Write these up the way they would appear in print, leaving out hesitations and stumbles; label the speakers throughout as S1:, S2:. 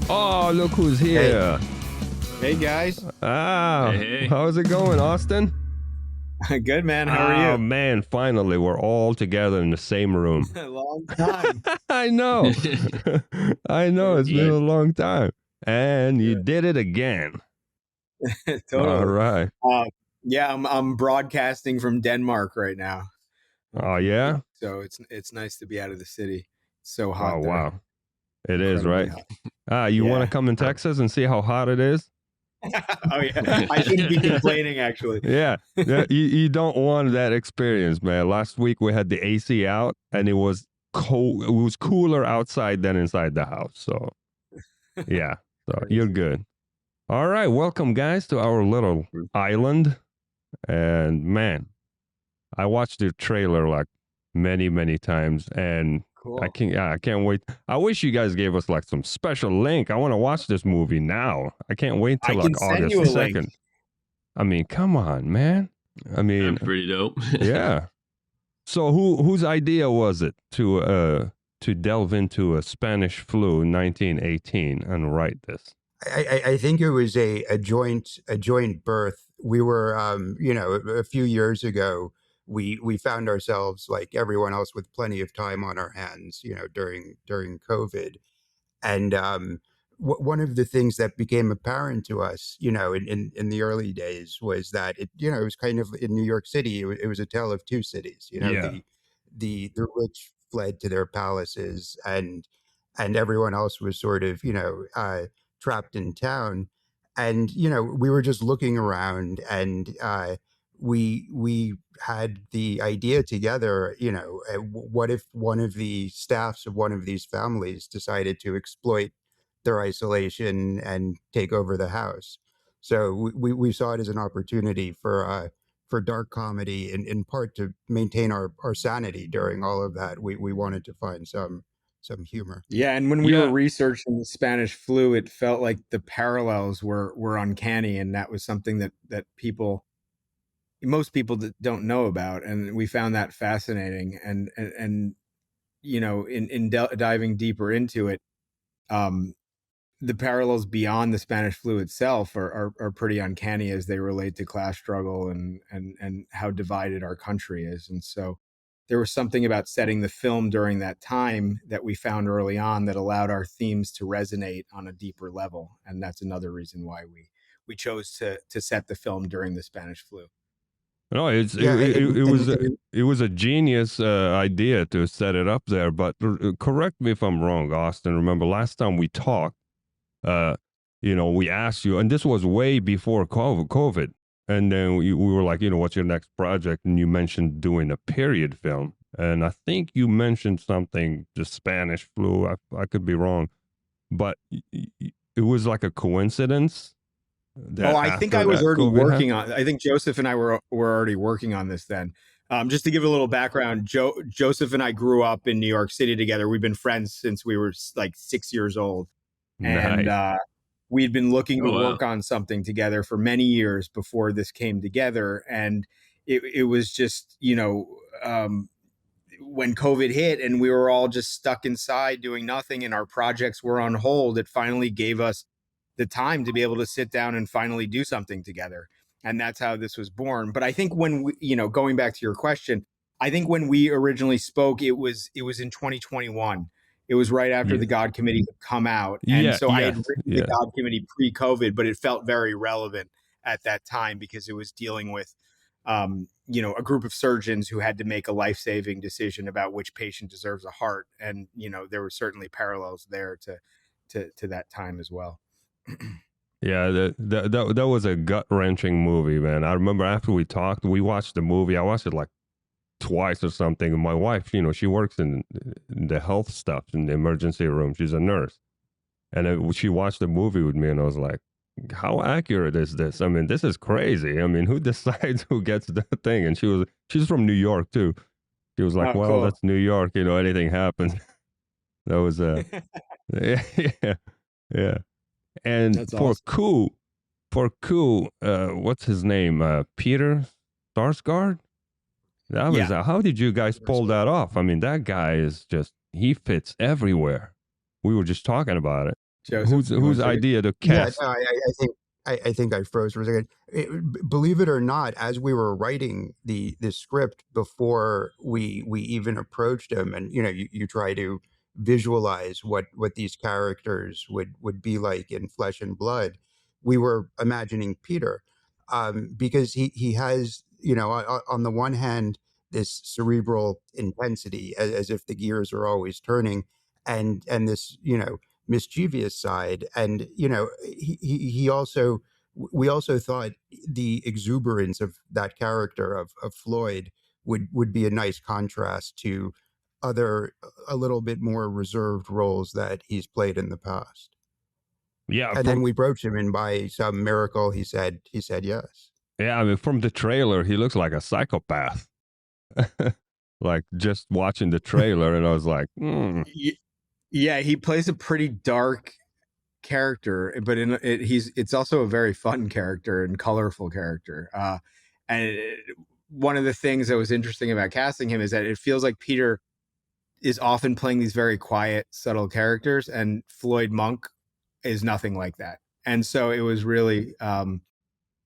S1: Oh, look who's here.
S2: Hey guys.
S1: Hey. How's it going, Austin?
S2: Good, man. How are you?
S1: Oh, man, finally, we're all together in the same room.
S2: A long time.
S1: I know. I know. It's been a long time. And you did it again.
S2: Totally.
S1: All right.
S2: Yeah, I'm broadcasting from Denmark right now.
S1: Oh, yeah?
S2: So it's nice to be out of the city. It's so hot there.
S1: Wow. It is, right?
S2: Hot.
S1: You want to come in Texas and see how hot it is?
S2: Oh, yeah. I shouldn't be complaining, actually.
S1: Yeah. You don't want that experience, man. Last week we had the AC out and it was cold. It was cooler outside than inside the house. So, yeah. So you're good. All right. Welcome, guys, to our little island. And, man, I watched the trailer like many times and
S2: cool.
S1: I can't wait. I wish you guys gave us like some special link. I want to watch this movie now. I can't wait till like August 2nd. I mean, come on, man. I mean,
S3: pretty dope.
S1: Yeah. So whose idea was it to delve into a Spanish flu in 1918 and write this?
S4: I think it was a joint birth. We were a few years ago we found ourselves like everyone else with plenty of time on our hands, during COVID. And one of the things that became apparent to us, in the early days was that it was kind of in New York City. It was a tale of two cities. The rich fled to their palaces, and everyone else was sort of trapped in town. And we were just looking around, and we had the idea together, what if one of the staffs of one of these families decided to exploit their isolation and take over the house? So we saw it as an opportunity for dark comedy, in part to maintain our sanity during all of that. We wanted to find some humor.
S2: Yeah, and when we were researching the Spanish flu, it felt like the parallels were uncanny, and that was something that most people don't know about, and we found that fascinating. And in diving deeper into it, the parallels beyond the Spanish flu itself are pretty uncanny as they relate to class struggle and how divided our country is. And so there was something about setting the film during that time that we found early on that allowed our themes to resonate on a deeper level. And that's another reason why we chose to set the film during the Spanish flu.
S1: No, it was a genius idea to set it up there. But correct me if I'm wrong, Austin. Remember last time we talked, we asked you, and this was way before COVID. And then we were like, what's your next project? And you mentioned doing a period film. And I think you mentioned something, the Spanish flu. I could be wrong. But it was like a coincidence.
S2: I think I was already working on it. I think Joseph and I were already working on this then. Just to give a little background, Joseph and I grew up in New York City together. We've been friends since we were like 6 years old.
S1: Nice.
S2: And we'd been looking to work on something together for many years before this came together. And it was just, when COVID hit and we were all just stuck inside doing nothing and our projects were on hold, it finally gave us the time to be able to sit down and finally do something together. And that's how this was born. But I think when we, going back to your question, I think when we originally spoke, it was in 2021. It was right after the God Committee had come out. And I had written the God Committee pre-COVID, but it felt very relevant at that time because it was dealing with, a group of surgeons who had to make a life-saving decision about which patient deserves a heart. And, there were certainly parallels there to that time as well.
S1: Yeah, that was a gut-wrenching movie, man. I remember after we talked, we watched the movie. I watched it like twice or something. And my wife, she works in the health stuff in the emergency room. She's a nurse. And she watched the movie with me and I was like, how accurate is this? I mean, this is crazy. I mean, who decides who gets the thing? And she's from New York too. She was like, well, cool. That's New York, anything happens. That was yeah. And
S2: that's
S1: for
S2: awesome.
S1: COUP, what's his name? Peter Sarsgaard? That was how did you guys pull that off? I mean, that guy is he fits everywhere. We were just talking about it.
S2: Joseph,
S1: Whose idea to cast?
S4: Yeah, no, I think I froze for a second. Believe it or not, as we were writing the script before we even approached him, and you try to visualize what these characters would be like in flesh and blood. We were imagining Peter, because he has, on the one hand, this cerebral intensity, as if the gears are always turning, and this mischievous side. And he also, we also thought the exuberance of that character of Floyd would be a nice contrast to other, a little bit more reserved roles that he's played in the past.
S1: Yeah,
S4: And then we broached him, and by some miracle he said yes.
S1: Yeah, I mean, from the trailer he looks like a psychopath. Like, just watching the trailer, and I was like,
S2: Yeah, he plays a pretty dark character, but it's also a very fun character and colorful character. One of the things that was interesting about casting him is that it feels like Peter is often playing these very quiet, subtle characters, and Floyd Monk is nothing like that. And so it was really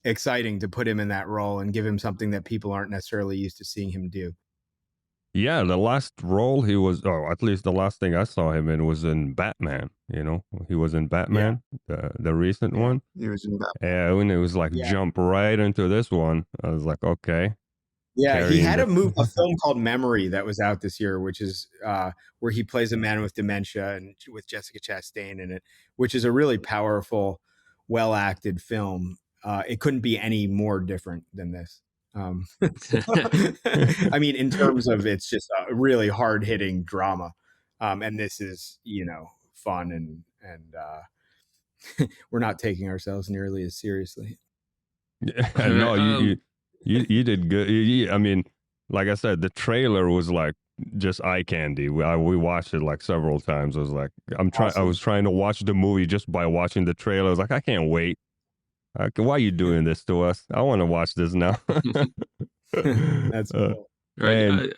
S2: exciting to put him in that role and give him something that people aren't necessarily used to seeing him do.
S1: Yeah, the last role he was, or at least the last thing I saw him in, was in Batman. He was in Batman, the recent one.
S4: He was in Batman.
S1: Yeah, when it was like jump right into this one, I was like, okay.
S2: Yeah, he had a film called Memory that was out this year, which is where he plays a man with dementia, and with Jessica Chastain in it, which is a really powerful, well-acted film. It couldn't be any more different than this. I mean, in terms of, it's just a really hard-hitting drama, and this is fun, and we're not taking ourselves nearly as seriously.
S1: No, you did good. I mean, like I said, the trailer was like just eye candy. We watched it like several times. I was like, I was trying to watch the movie just by watching the trailer. I was like, I can't wait. Why are you doing this to us? I want to watch this now.
S2: That's cool.
S1: Right.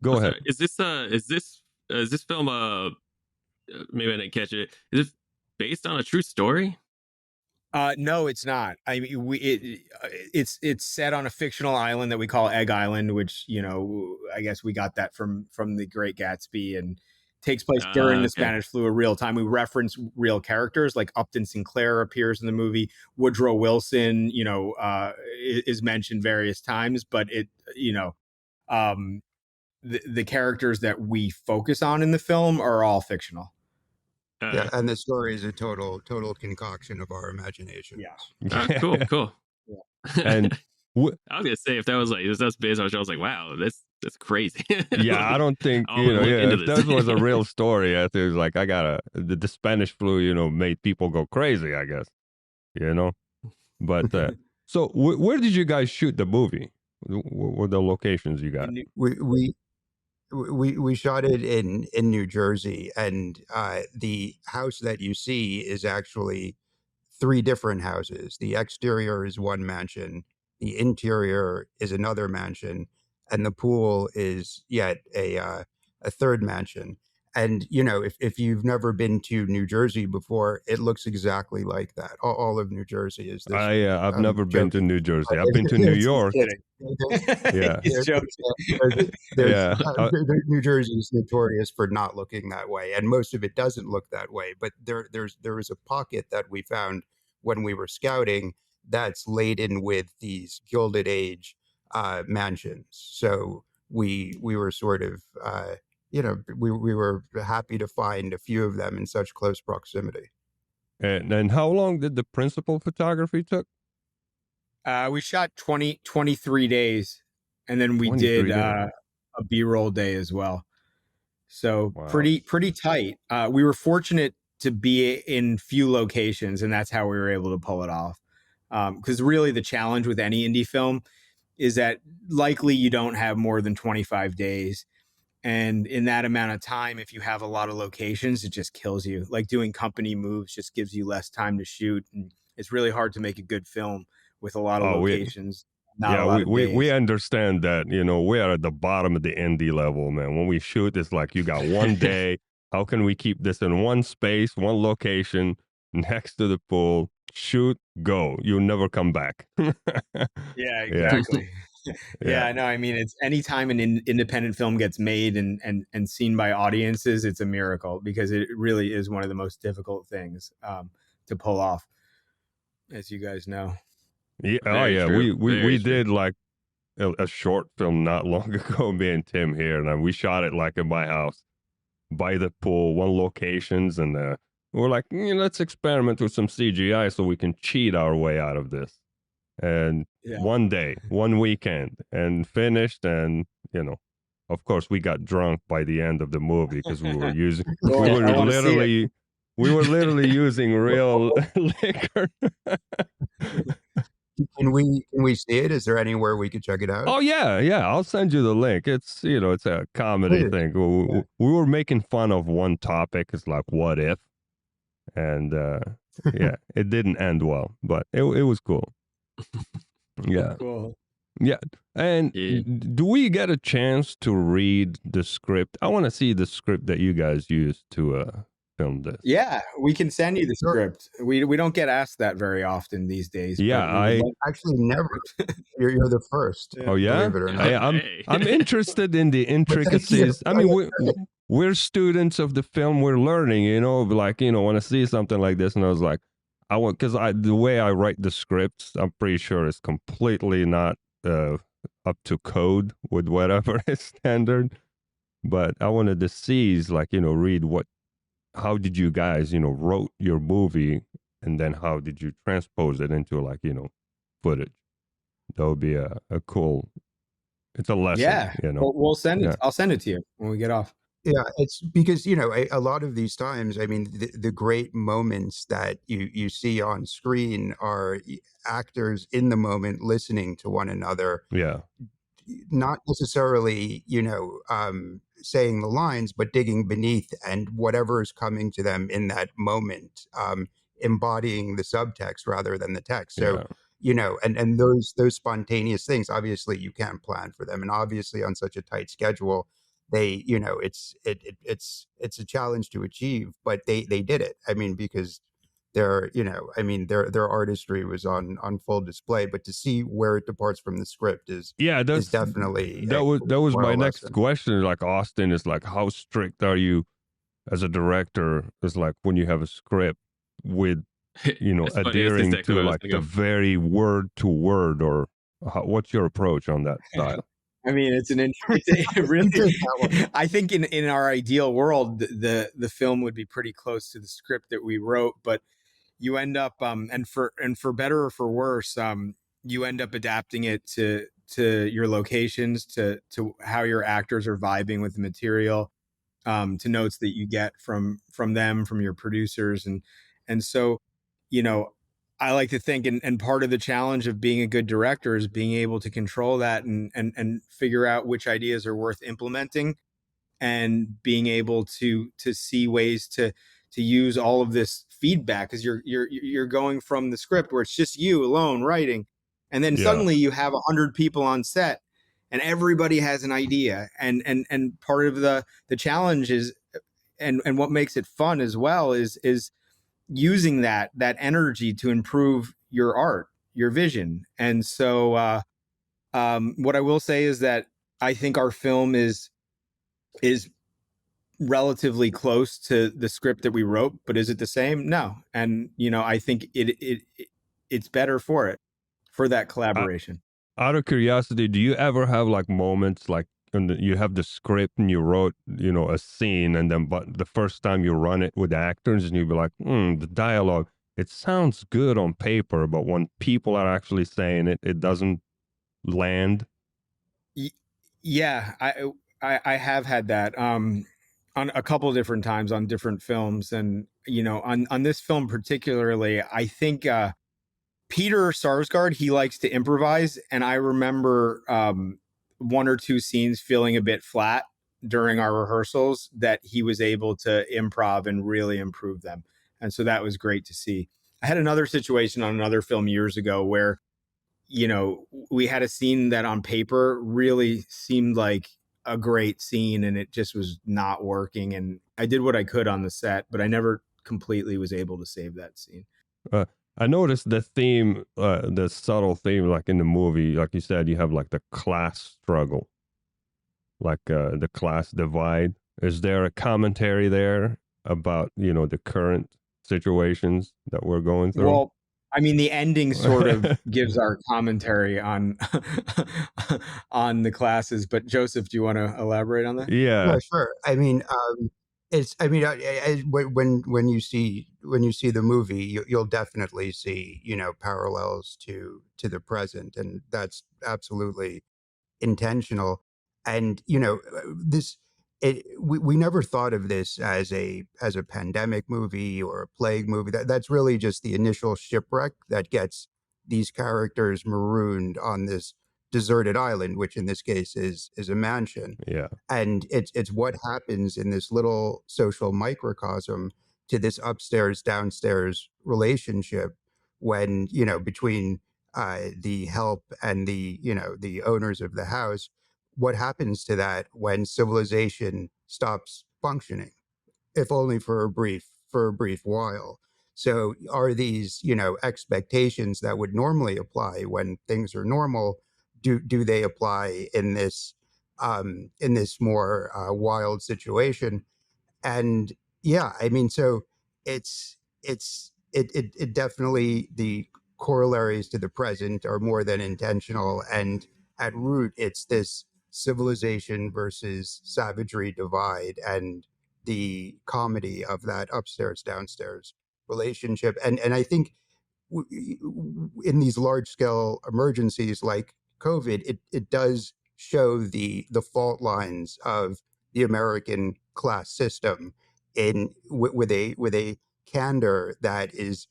S1: Go ahead.
S3: Is this film maybe I didn't catch it. Is it based on a true story?
S2: No, it's not. I mean, it's set on a fictional island that we call Egg Island, which I guess we got that from The Great Gatsby, and takes place during the Spanish flu in real time. We reference real characters, like Upton Sinclair appears in the movie. Woodrow Wilson, is mentioned various times, but the characters that we focus on in the film are all fictional.
S4: Yeah, and the story is a total concoction of our imagination.
S2: Yeah.
S3: Cool.
S1: Yeah. And
S3: I was gonna say, if that was like, that's based on a show, I was like, wow, that's crazy.
S1: Yeah, I don't think if that was a real story, I think it was like, the Spanish flu, made people go crazy, I guess, But so where did you guys shoot the movie? What were the locations you got?
S4: We shot it in New Jersey, and the house that you see is actually 3 different houses. The exterior is one mansion, the interior is another mansion, and the pool is yet a third mansion. And if you've never been to New Jersey before, it looks exactly like that. All of New Jersey is this.
S1: I've never been to New Jersey. I've been to New York.
S2: Yeah.
S4: New Jersey is notorious for not looking that way, and most of it doesn't look that way. But there is a pocket that we found when we were scouting that's laden with these Gilded Age mansions. So we were sort of we were happy to find a few of them in such close proximity.
S1: And how long did the principal photography took?
S2: We shot 23 days, and then we did a B-roll day as well. So pretty tight. We were fortunate to be in few locations, and that's how we were able to pull it off. Because really the challenge with any indie film is that likely you don't have more than 25 days. And in that amount of time, if you have a lot of locations, it just kills you. Like doing company moves just gives you less time to shoot. And it's really hard to make a good film with a lot of locations. not a
S1: Yeah,
S2: lot of
S1: we
S2: days.
S1: understand that, we are at the bottom of the indie level, man. When we shoot, it's like you got one day. How can we keep this in one space, one location, next to the pool? Shoot, go. You'll never come back.
S2: Yeah,
S1: Yeah,
S2: exactly.
S1: yeah.
S2: Yeah, no, I mean, it's anytime an independent film gets made and seen by audiences, it's a miracle, because it really is one of the most difficult things to pull off, as you guys know.
S1: Yeah, oh
S3: Very
S1: yeah.
S3: true.
S1: We
S3: Very true.
S1: did like a short film not long ago, me and Tim here, and we shot it like in my house by the pool, one locations, and we're like, let's experiment with some CGI so we can cheat our way out of this. And
S2: Yeah.
S1: one day, one weekend, and finished, and of course, we got drunk by the end of the movie because we were using,
S2: Well,
S1: we were
S2: I want to see it.
S1: literally using real liquor.
S4: Can we see it? Is there anywhere we could check it out?
S1: Oh yeah, yeah. I'll send you the link. It's it's a comedy
S4: Please.
S1: thing. We were making fun of one topic. It's like, what if? And yeah, it didn't end well, but it was cool. Yeah,
S2: Cool.
S1: yeah. And
S3: Yeah.
S1: do we get a chance to read the script? I want to see the script that you guys used to film this.
S2: Yeah, we can send you the
S4: Sure.
S2: script. We don't get asked that very often these days. but
S1: Yeah,
S2: we would love-
S4: Actually, never. You're the first.
S2: Yeah.
S1: Oh yeah,
S4: Believe it or not.
S1: I'm interested in the intricacies. I mean, we're students of the film. We're learning, like want to see something like this, and I was like, I want, because the way I write the scripts, I'm pretty sure it's completely not up to code with whatever is standard. But I wanted to see, like, read how did you guys, wrote your movie, and then how did you transpose it into, like, footage. That would be a cool. It's a lesson.
S2: Yeah, we'll send it.
S1: Yeah.
S2: I'll send it to you when we get off.
S4: Yeah, it's because a lot of these times, I mean, the great moments that you see on screen are actors in the moment listening to one another,
S1: Yeah.
S4: not necessarily saying the lines, but digging beneath and whatever is coming to them in that moment, embodying the subtext rather than the text. So and those spontaneous things, obviously you can't plan for them, and obviously on such a tight schedule, they it's a challenge to achieve, but they did it. I mean, because their artistry was on full display, but to see where it departs from the script is definitely
S1: that was my next
S4: lesson.
S1: question. Like, Austin, is like, how strict are you as a director? Is like, when you have a script with adhering to like the very word to word, or what's your approach on that style?
S2: I mean, it's really. I think in our ideal world, the film would be pretty close to the script that we wrote, but you end up and for better or for worse, you end up adapting it to your locations, to how your actors are vibing with the material, to notes that you get from them, from your producers, and so I like to think, and part of the challenge of being a good director is being able to control that and figure out which ideas are worth implementing, and being able to see ways to use all of this feedback, because you're going from the script where it's just you alone writing, and then suddenly you have 100 people on set and everybody has an idea, and part of the challenge is, and what makes it fun as well, is using that energy to improve your art, your vision. And so what I will say is that I think our film is relatively close to the script that we wrote, but is it the same? No. And I think it's better for that collaboration.
S1: Out of curiosity, do you ever have like moments like you have the script and you wrote a scene, and then but the first time you run it with actors and you be like, the dialogue, it sounds good on paper, but when people are actually saying it, it doesn't land?
S2: Yeah, I have had that on a couple of different times on different films, and on this film particularly, I think Peter Sarsgaard, he likes to improvise, and I remember one or two scenes feeling a bit flat during our rehearsals that he was able to improv and really improve them, and so that was great to see. I had another situation on another film years ago where we had a scene that on paper really seemed like a great scene, and it just was not working. And I did what I could on the set, but I never completely was able to save that scene.
S1: I noticed the theme, the subtle theme, like in the movie, like you said, you have like the class struggle, like the class divide. Is there a commentary there about, the current situations that we're going through?
S2: Well, I mean, the ending sort of gives our commentary on on the classes. But Joseph, do you want to elaborate on that?
S1: Yeah,
S4: sure. I mean, it's. I mean, when you see the movie, you'll definitely see parallels to the present, and that's absolutely intentional. And this we never thought of this as a pandemic movie or a plague movie. That's really just the initial shipwreck that gets these characters marooned on this deserted island, which in this case is a mansion.
S1: yeah.
S4: And it's what happens in this little social microcosm to this upstairs downstairs relationship when between the help and the owners of the house. What happens to that when civilization stops functioning, if only for a brief while? So are these expectations that would normally apply when things are normal, do they apply in this more wild situation? And yeah, I mean, so it definitely, the corollaries to the present are more than intentional, and at root it's this civilization versus savagery divide and the comedy of that upstairs downstairs relationship. And I think in these large scale emergencies like COVID, it does show the fault lines of the American class system with a candor that is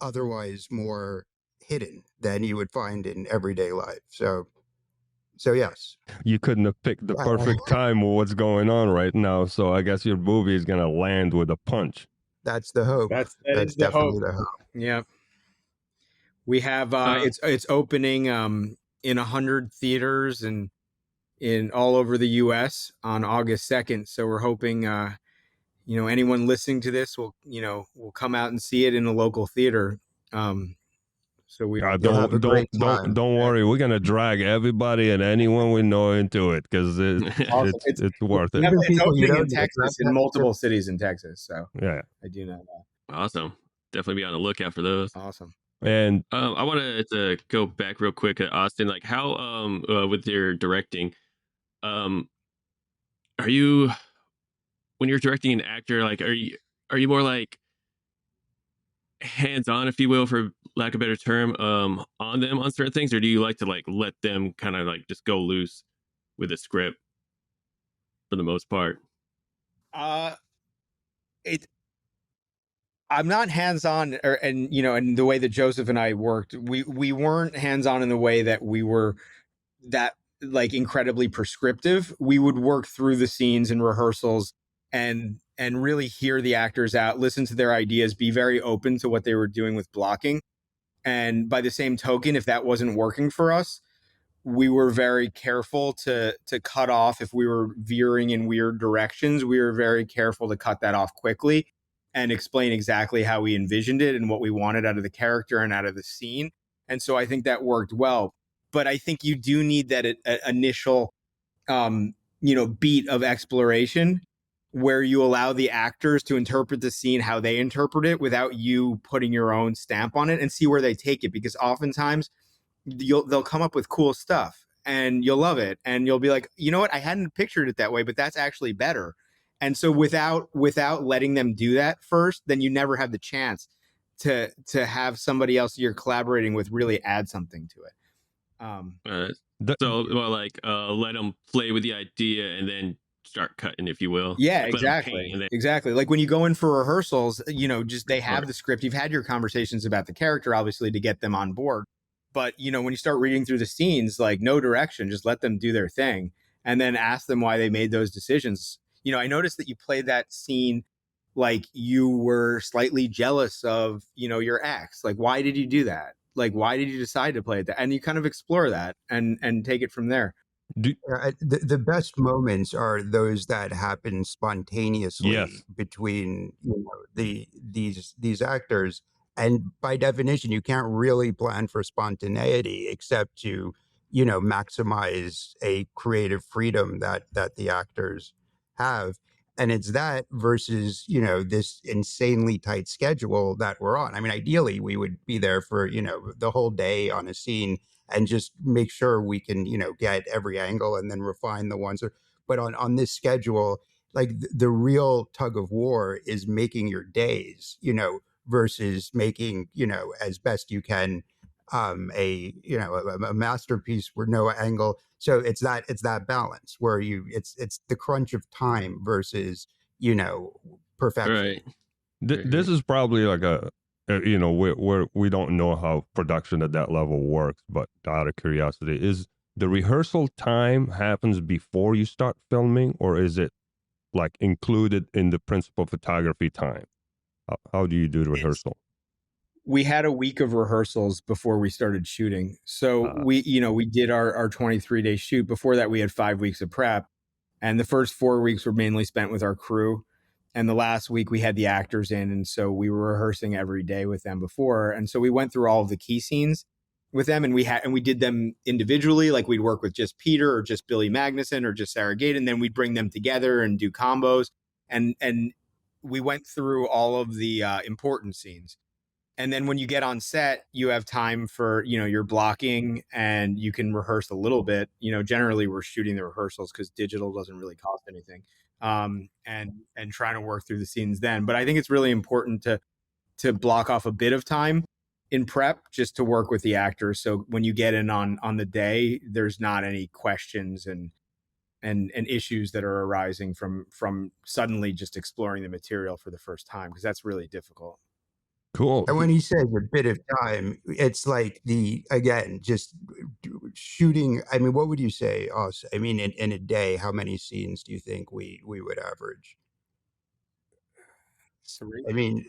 S4: otherwise more hidden than you would find in everyday life. So yes.
S1: You couldn't have picked the perfect time with what's going on right now. So I guess your movie is going to land with a punch.
S4: That's the hope.
S2: That's
S4: definitely the hope.
S2: Yeah. We have it's opening in 100 theaters and in all over the US on August 2nd. So we're hoping anyone listening to this will come out and see it in a local theater. So we
S1: don't worry. We're gonna drag everybody and anyone we know into it because it's worth it.
S2: It's opening in Texas, in multiple cities in Texas. So
S1: yeah,
S2: I do know that.
S3: Awesome. Definitely be on the lookout for those.
S2: Awesome.
S1: And
S3: I wanted to go back real quick at Austin. Like, how with your directing, are you, when you're directing an actor, like, are you more like hands-on, if you will, for lack of a better term, on them on certain things, or do you like to like let them kind of like just go loose with the script for the most part?
S2: I'm not hands-on, and the way that Joseph and I worked, we weren't hands-on in the way that we were that like incredibly prescriptive. We would work through the scenes and rehearsals and really hear the actors out, listen to their ideas, be very open to what they were doing with blocking. And by the same token, if that wasn't working for us, we were very careful to cut off. If we were veering in weird directions, we were very careful to cut that off quickly and explain exactly how we envisioned it and what we wanted out of the character and out of the scene. And so I think that worked well. But I think you do need that initial, beat of exploration where you allow the actors to interpret the scene how they interpret it without you putting your own stamp on it, and see where they take it. Because oftentimes they'll come up with cool stuff and you'll love it. And you'll be like, you know what? I hadn't pictured it that way, but that's actually better. And so without letting them do that first, then you never have the chance to have somebody else you're collaborating with really add something to it.
S3: Let them play with the idea and then start cutting, if you will.
S2: Yeah,
S3: like
S2: exactly.
S3: Then...
S2: Exactly. Like when you go in for rehearsals, just they have the script. You've had your conversations about the character, obviously, to get them on board. But, when you start reading through the scenes, like no direction, just let them do their thing and then ask them why they made those decisions. I noticed that you played that scene like you were slightly jealous of, your ex. Like, why did you do that? Like, why did you decide to play it that? And you kind of explore that and take it from there.
S4: The best moments are those that happen spontaneously
S1: Yes.
S4: between these actors, and by definition, you can't really plan for spontaneity except to maximize a creative freedom that the actors have. And it's that versus this insanely tight schedule that we're on. I mean, ideally, we would be there for the whole day on a scene and just make sure we can, get every angle and then refine the ones. But on this schedule, like the real tug of war is making your days, versus making, as best you can, a masterpiece where no angle. So it's that balance where it's the crunch of time versus, perfection.
S3: Right.
S1: This is probably like where we don't know how production at that level works, but out of curiosity, is the rehearsal time happens before you start filming, or is it like included in the principal photography time? How do you do the rehearsal?
S2: We had a week of rehearsals before we started shooting. So we did our 23-day shoot. Before that, we had 5 weeks of prep. And the first 4 weeks were mainly spent with our crew. And the last week we had the actors in. And so we were rehearsing every day with them before. And so we went through all of the key scenes with them, and we did them individually. Like we'd work with just Peter or just Billy Magnussen or just Sarah Gadon. Then we'd bring them together and do combos. And we went through all of the important scenes. And then when you get on set, you have time for, your blocking, and you can rehearse a little bit. Generally we're shooting the rehearsals because digital doesn't really cost anything. And trying to work through the scenes then. But I think it's really important to block off a bit of time in prep just to work with the actors. So when you get in on the day, there's not any questions and issues that are arising from suddenly just exploring the material for the first time, because that's really difficult.
S1: Cool.
S4: And when he says a bit of time, it's like just shooting. I mean, what would you say, us? I mean, in a day, how many scenes do you think we would average?
S2: 3.
S4: I mean,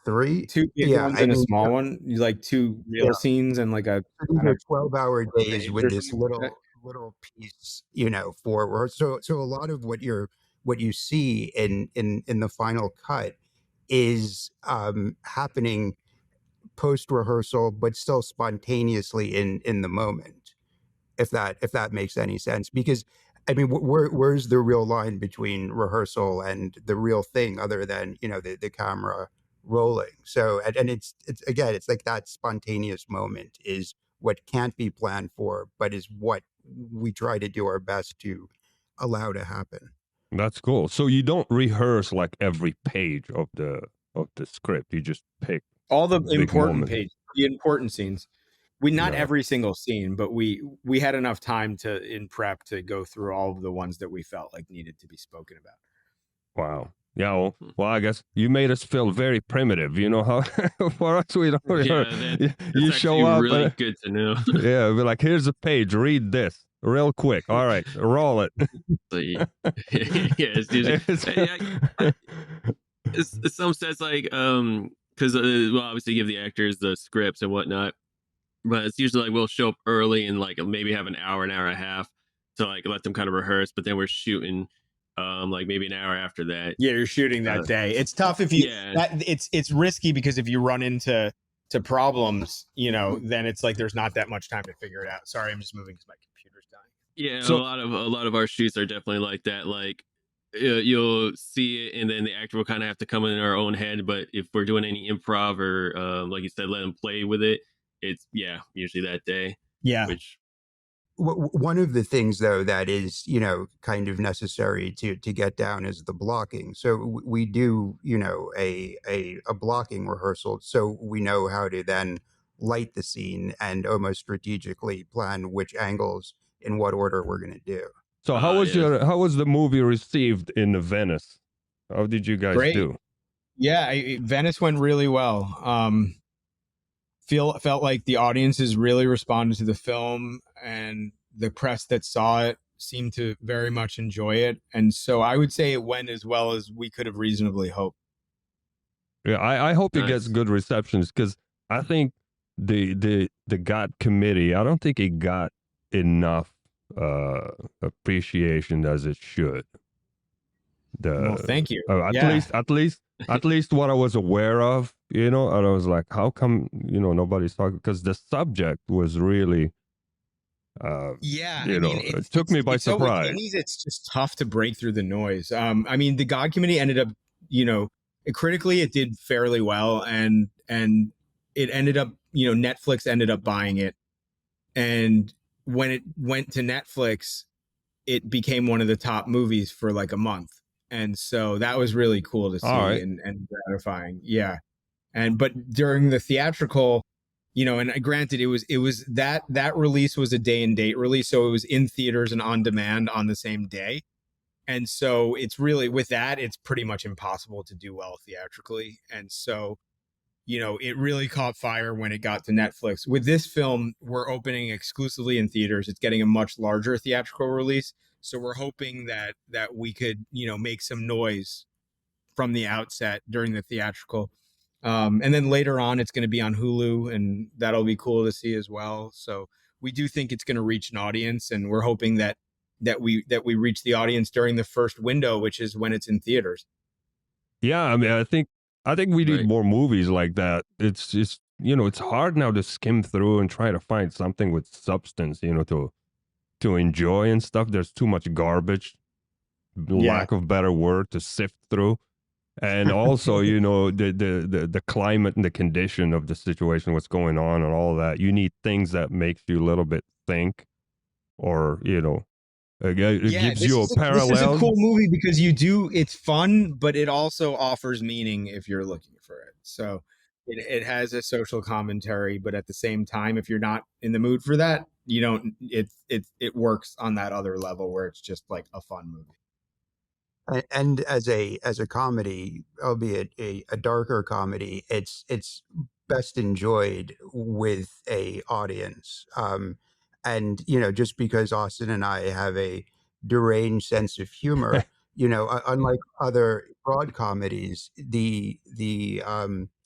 S4: 3?
S2: 2 big ones and a small one. You like 2 real scenes and like a
S4: these are 12-hour days with this
S2: something
S4: little piece, for so a lot of what you see in the final cut is happening post rehearsal, but still spontaneously in the moment. If that makes any sense, because I mean, where's the real line between rehearsal and the real thing, other than the camera rolling? So and it's again, it's like that spontaneous moment is what can't be planned for, but is what we try to do our best to allow to happen.
S1: That's cool. So you don't rehearse like every page of the script. You just pick
S2: all the important
S1: moments.
S2: pages, the important scenes. Not
S1: Yeah.
S2: every single scene, but we had enough time in prep to go through all of the ones that we felt like needed to be spoken about.
S1: Wow. Yeah, well, I guess you made us feel very primitive. How for us we don't.
S3: Yeah,
S1: you show up.
S3: Really good to know.
S1: Yeah, we're like, here's a page. Read this real quick. All right, roll it.
S3: Yeah, it's usually it's some sets like because we'll obviously give the actors the scripts and whatnot, but it's usually like we'll show up early and like maybe have an hour and a half to like let them kind of rehearse, but then we're shooting like maybe an hour after that.
S2: Yeah, you're shooting that day. It's tough if you it's risky, because if you run into problems, then it's like there's not that much time to figure it out. Sorry, I'm just moving because my computer's dying.
S3: Yeah, so a lot of our shoots are definitely like that. Like you'll see it, and then the actor will kind of have to come in our own head. But if we're doing any improv or like you said, let them play with it, it's usually that day.
S2: Yeah.
S3: Which
S4: one of the things though that is kind of necessary to get down is the blocking. So we do a blocking rehearsal, so we know how to then light the scene and almost strategically plan which angles in what order we're going to do.
S1: So how was the movie received in Venice? How did you guys do?
S2: Yeah, Venice went really well. Felt like the audiences really responded to the film, and the press that saw it seemed to very much enjoy it. And so I would say it went as well as we could have reasonably hoped.
S1: Yeah, I hope it gets good receptions, because I think the GOT committee, I don't think it got enough appreciation as it should.
S2: Well, thank you.
S1: At least what I was aware of, and I was like, how come nobody's talking? Because the subject was really, it took me by surprise.
S2: It's just tough to break through the noise. The God Committee ended up, critically it did fairly well, and it ended up, Netflix ended up buying it, and when it went to Netflix, it became one of the top movies for like a month. And so that was really cool to see and gratifying. Yeah. But during the theatrical, and granted, it was that release was a day and date release. So it was in theaters and on demand on the same day. And so it's really, with that, it's pretty much impossible to do well theatrically. And so, it really caught fire when it got to Netflix. With this film, we're opening exclusively in theaters. It's getting a much larger theatrical release. So we're hoping that we could, make some noise from the outset during the theatrical. And then later on, it's going to be on Hulu, and that'll be cool to see as well. So we do think it's going to reach an audience, and we're hoping that we reach the audience during the first window, which is when it's in theaters.
S1: Yeah, I think we need more movies like that. It's just, it's hard now to skim through and try to find something with substance, to enjoy and stuff. There's too much garbage, lack of better word, to sift through. And also, the climate and the condition of the situation, what's going on and all that. You need things that makes you a little bit think, or, it gives you a parallel.
S2: This is a cool movie because it's fun, but it also offers meaning if you're looking for it. So it has a social commentary, but at the same time, if you're not in the mood for that, you don't, it works on that other level where it's just like a fun movie.
S4: And as a comedy, albeit a darker comedy, it's best enjoyed with a audience. And just because Austin and I have a deranged sense of humor, unlike other broad comedies, the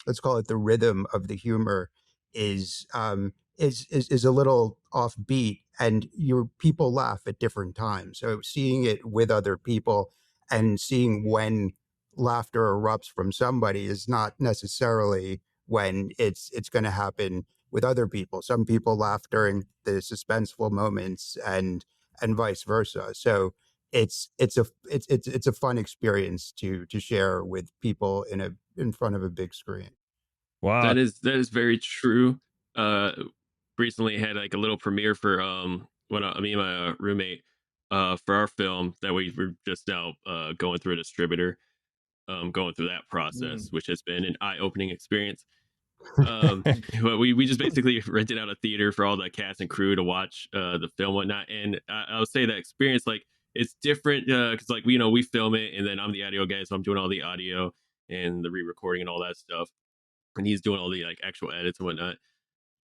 S4: let's call it the rhythm of the humor is a little offbeat, and your people laugh at different times. So seeing it with other people and seeing when laughter erupts from somebody is not necessarily when it's going to happen with other people. Some people laugh during the suspenseful moments, and vice versa. So it's a fun experience to share with people in front of a big screen.
S1: Wow,
S3: that is very true. Recently had like a little premiere for when me and my roommate for our film that we were just now going through a distributor, going through that process, which has been an eye-opening experience. But we just basically rented out a theater for all the cast and crew to watch the film and whatnot. And I would say that experience, like, it's different because like we film it, and then I'm the audio guy, so I'm doing all the audio and the re-recording and all that stuff, and he's doing all the like actual edits and whatnot.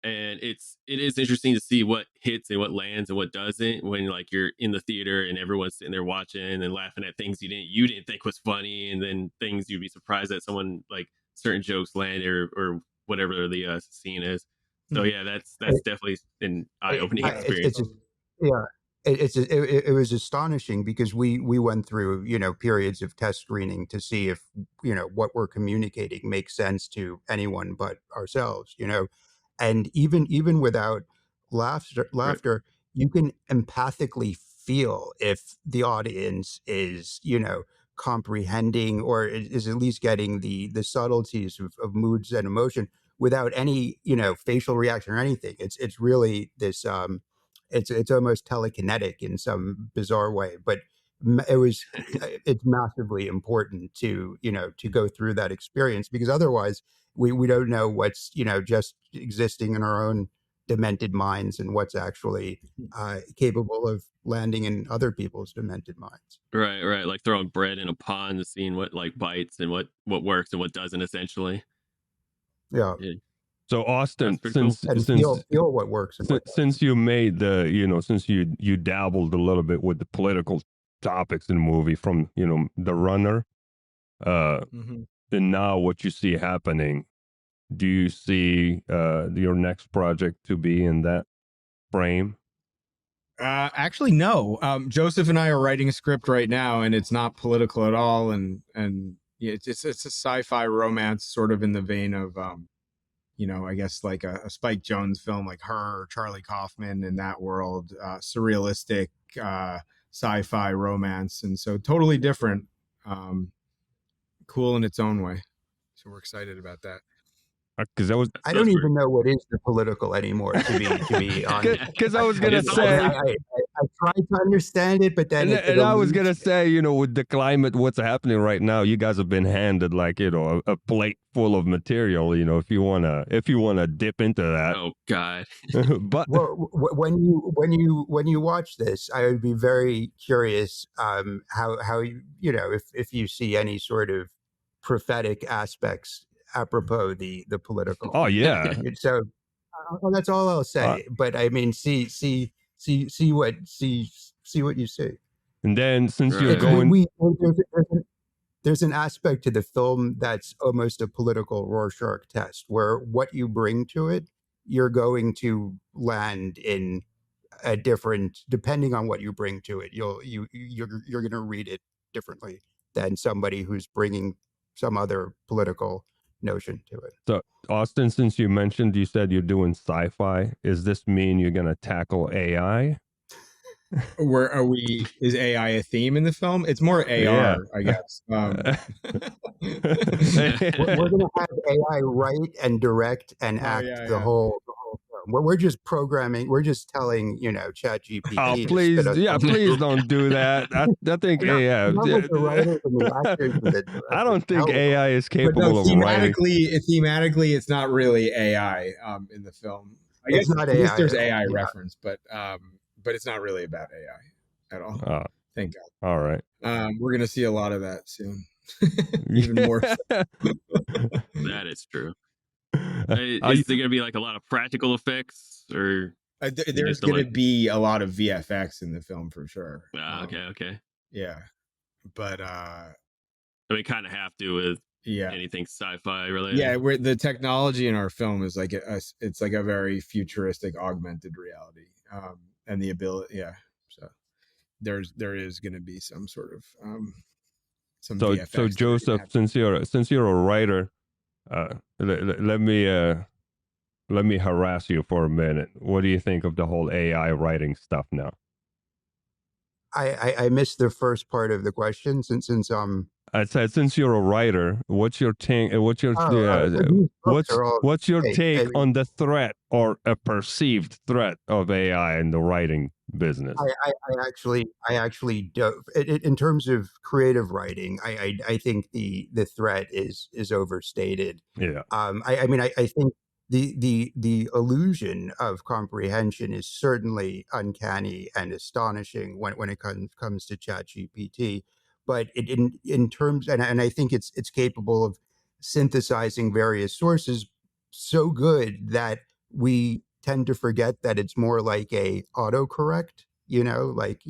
S3: And it is interesting to see what hits and what lands and what doesn't when like you're in the theater and everyone's sitting there watching and laughing at things you didn't think was funny, and then things you'd be surprised that someone like certain jokes land or whatever the scene is. So yeah, that's definitely an eye-opening experience.
S4: It was astonishing because we went through periods of test screening to see if what we're communicating makes sense to anyone but ourselves. And even without laughter,
S3: Right.
S4: You can empathically feel if the audience is, comprehending or is at least getting the subtleties of moods and emotion without any, facial reaction or anything. It's really this, it's almost telekinetic in some bizarre way, but it's massively important to go through that experience, because otherwise we don't know what's just existing in our own demented minds and what's actually capable of landing in other people's demented minds.
S3: Right, like throwing bread in a pond and seeing what like bites and what works and what doesn't, essentially.
S4: Yeah.
S1: So Austin, since
S4: feel what works.
S1: Since you made since you dabbled a little bit with the political topics in the movie from the runner, and now what you see happening, Do you see your next project to be in that frame?
S2: Actually, no. Joseph and I are writing a script right now, and it's not political at all. And yeah, it's a sci-fi romance, sort of in the vein of I guess like a Spike Jonze film, like Her, Charlie Kaufman, in that world, surrealistic sci-fi romance, and so totally different, cool in its own way. So we're excited about that.
S1: Because
S4: I don't even know what is the political anymore, to be honest.
S1: Because I was gonna say,
S4: I tried to understand it, but then
S1: I was gonna say, with the climate, what's happening right now, you guys have been handed like a plate full of material. If you wanna dip into that.
S3: Oh God!
S1: But
S4: when you watch this, I would be very curious how if you see any sort of prophetic aspects apropos the political.
S1: Oh yeah.
S4: So that's all I'll say. But I mean, see what you see.
S1: And then since you're going,
S4: there's an aspect to the film that's almost a political Rorschach test, where what you bring to it, you're going to land in a different, depending on what you bring to it, you're going to read it differently than somebody who's bringing some other political notion to it.
S1: So Austin, since you said you're doing sci-fi, does this mean you're going to tackle AI?
S2: Where are we? Is AI a theme in the film? It's more AR, yeah. I guess.
S4: We're going to have AI write and direct and act the whole film. We're just programming. We're just telling ChatGPT.
S1: Oh, please, please don't do that. I think AI. I don't think AI is capable of writing.
S2: Thematically, it's not really AI in the film. I guess there's AI reference, but it's not really about AI at all.
S1: Oh,
S2: thank God.
S1: All right.
S2: We're going to see a lot of that soon. Even more.
S3: That is true. Is there going to be like a lot of practical effects, or
S2: there's going to be a lot of VFX in the film for sure?
S3: Okay.
S2: Yeah, but
S3: kind of have to with anything sci-fi related.
S2: Yeah, where the technology in our film is like it's like a very futuristic augmented reality, and the ability. Yeah, so there is going to be some sort of some VFX.
S1: So Joseph, since you're a writer, let me harass you for a minute. What do you think of the whole AI writing stuff now?
S4: I missed the first part of the question since
S1: I said, since you're a writer, what's your take? What's your take on the threat or a perceived threat of AI in the writing business?
S4: I actually don't. In terms of creative writing, I think the threat is overstated.
S1: Yeah.
S4: I think the illusion of comprehension is certainly uncanny and astonishing when it comes to ChatGPT. But in terms, and I think it's capable of synthesizing various sources so good that we tend to forget that it's more like a autocorrect, like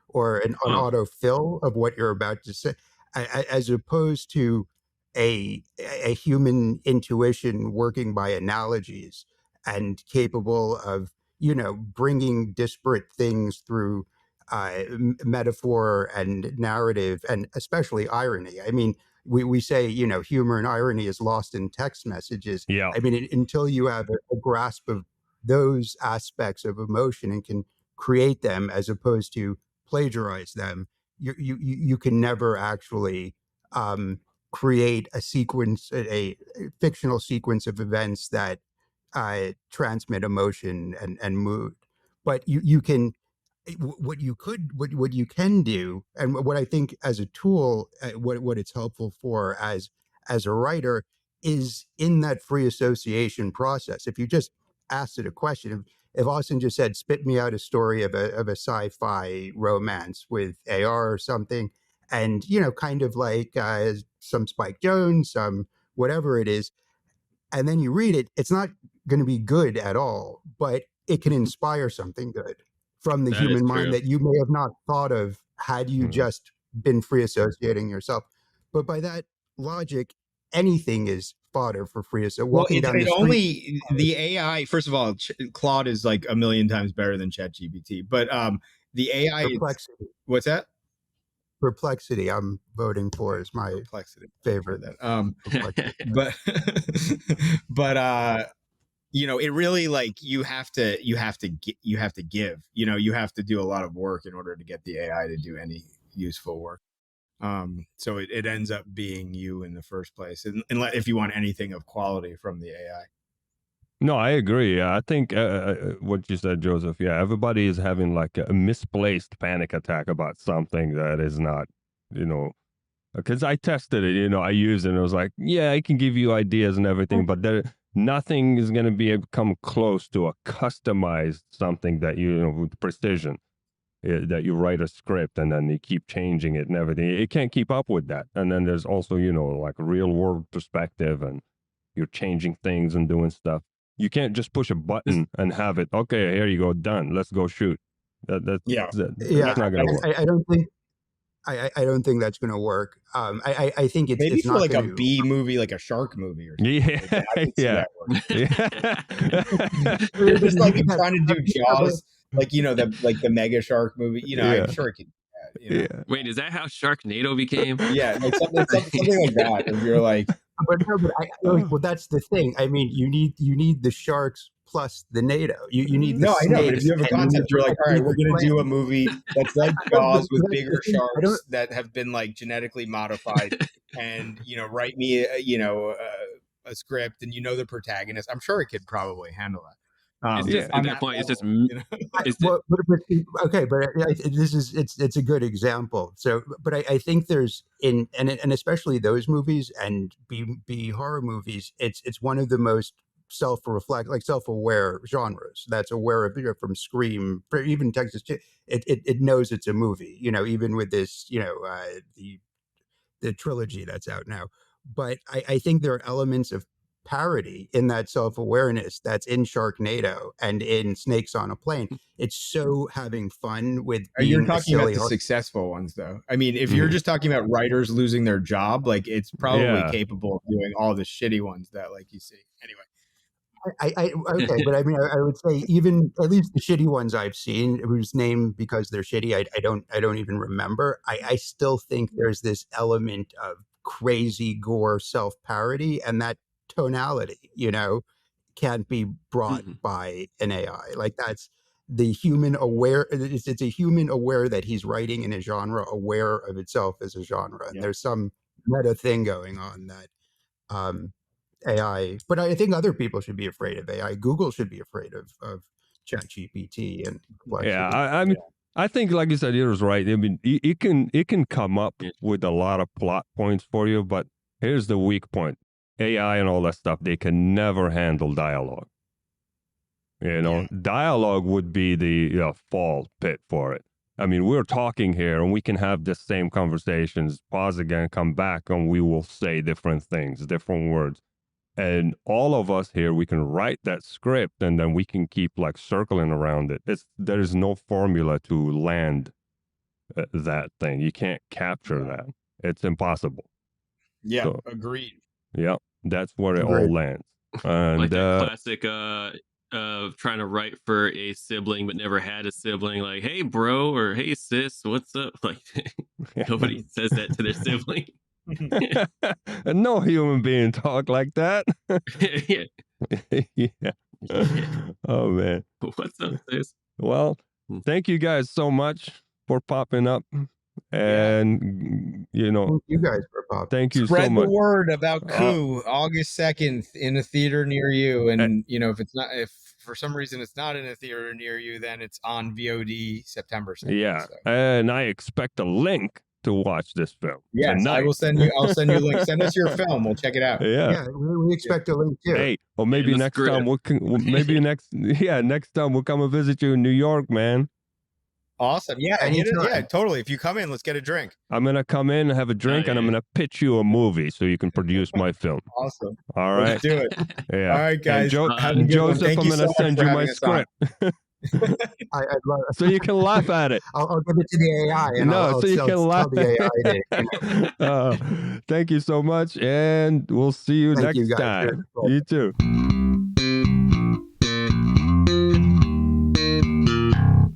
S4: or an autofill of what you're about to say, as opposed to a human intuition working by analogies and capable of bringing disparate things through metaphor and narrative, and especially irony. I mean, we say humor and irony is lost in text messages.
S1: Yeah.
S4: I mean, until you have a grasp of those aspects of emotion and can create them as opposed to plagiarize them, you can never actually create a sequence, a fictional sequence of events that transmit emotion and mood. But you can. What you can do, and what I think as a tool, what it's helpful for as a writer, is in that free association process. If you just asked it a question, if Austin just said, "Spit me out a story of a sci-fi romance with AR or something," and kind of like some Spike Jonze, some whatever it is, and then you read it, it's not going to be good at all, but it can inspire something good from the human mind that you may have not thought of had you just been free associating yourself. But by that logic, anything is fodder for free. So walking down the street,
S2: only the AI. First of all, Claude is like a million times better than ChatGPT. But the AI.
S4: Perplexity.
S2: What's that?
S4: Perplexity. I'm voting for is my favorite.
S2: But it really, like, you have to give. You have to do a lot of work in order to get the AI to do any useful work. So it ends up being you in the first place, and if you want anything of quality from the AI.
S1: No, I agree. Yeah, I think what you said, Joseph. Yeah, everybody is having like a misplaced panic attack about something that is not, because I tested it. I used it, and it was like, yeah, I can give you ideas and everything, but nothing is going to be able to come close to a customized something that with precision. That you write a script and then you keep changing it and everything. It can't keep up with that. And then there's also, like real world perspective, and you're changing things and doing stuff. You can't just push a button and have it. Okay, here you go, done. Let's go shoot. That's not going to work.
S4: I don't think that's going to work. I think it's
S2: maybe
S4: it's
S2: for
S4: not
S2: like a
S4: gonna...
S2: B movie, like a shark movie or something.
S1: Yeah,
S2: You're just like trying to do Jaws, like the mega shark movie. I'm sure it could.
S3: Wait, is that how Sharknado became?
S2: Yeah, like something like that. If you're like,
S4: well, that's the thing. I mean, you need the sharks plus the NATO. You need the
S2: I know, but if you have a concept, you're like, all right, we're going to do a movie that's like Jaws with bigger sharks that have been like genetically modified, and write me a script, and the protagonist. I'm sure it could probably handle that.
S3: At that point, it's just
S4: okay, but it's a good example. So, but I think there's and especially those movies and B horror movies. It's one of the most self-aware genres that's aware of from Scream, even Texas. It knows it's a movie. Even with this, the trilogy that's out now. But I think there are elements of parody in that self-awareness that's in Sharknado and in Snakes on a Plane. It's so having fun with being
S2: You're talking about the successful ones, though. I mean, if you're just talking about writers losing their job, like, it's probably capable of doing all the shitty ones that, like, you see. Anyway.
S4: Okay, but I mean, I would say even at least the shitty ones I've seen, whose name because they're shitty, I don't even remember. I still think there's this element of crazy gore self-parody, and that tonality, can't be brought by an AI. Like, that's the human aware. It's a human aware that he's writing in a genre, aware of itself as a genre, and there's some meta thing going on that. AI, but I think other people should be afraid of AI. Google should be afraid of ChatGPT and
S1: I mean, I think, like you said, it was right. I mean, it can come up with a lot of plot points for you, but here's the weak point: AI and all that stuff, they can never handle dialogue. Dialogue would be the fall pit for it. I mean, we're talking here, and we can have the same conversations, pause again, come back, and we will say different things, different words. And all of us here, we can write that script, and then we can keep like circling around it. There is no formula to land that thing. You can't capture that. It's impossible.
S2: Yeah, so, agreed.
S1: Yeah, that's where it all lands. And,
S3: like that classic trying to write for a sibling but never had a sibling. Like, hey, bro, or hey, sis, what's up? Like, nobody says that to their sibling.
S1: And no human being talk like that. Yeah. Oh man.
S3: What's up, sis?
S1: Well, thank you guys so much for popping up. And
S4: thank you guys for popping.
S1: Thank you
S2: Spread
S1: so much.
S2: The word about COUP August 2nd in a theater near you. And if for some reason it's not in a theater near you, then it's on VOD September 2nd.
S1: Yeah. So. And I expect a link to watch this film.
S2: Yes, tonight. I'll send you a link. Send us your film. We'll check it out.
S4: Yeah, we expect a link too.
S1: Hey, or maybe next time next time we'll come and visit you in New York, man.
S2: Awesome. Yeah, totally. If you come in, let's get a drink.
S1: I'm gonna come in, have a drink, and I'm gonna pitch you a movie so you can produce my film.
S2: Awesome.
S1: All right.
S2: Let's do it.
S1: Yeah.
S2: All right, guys.
S1: And Joseph, I'm gonna send you my script.
S4: I'd love
S1: so you can laugh at it.
S4: I'll give it to the AI and I'll
S1: so you can laugh.
S4: tell the AI to,
S1: Thank you so much, and we'll see you
S4: Thank
S1: next
S4: you guys.
S1: time. You too.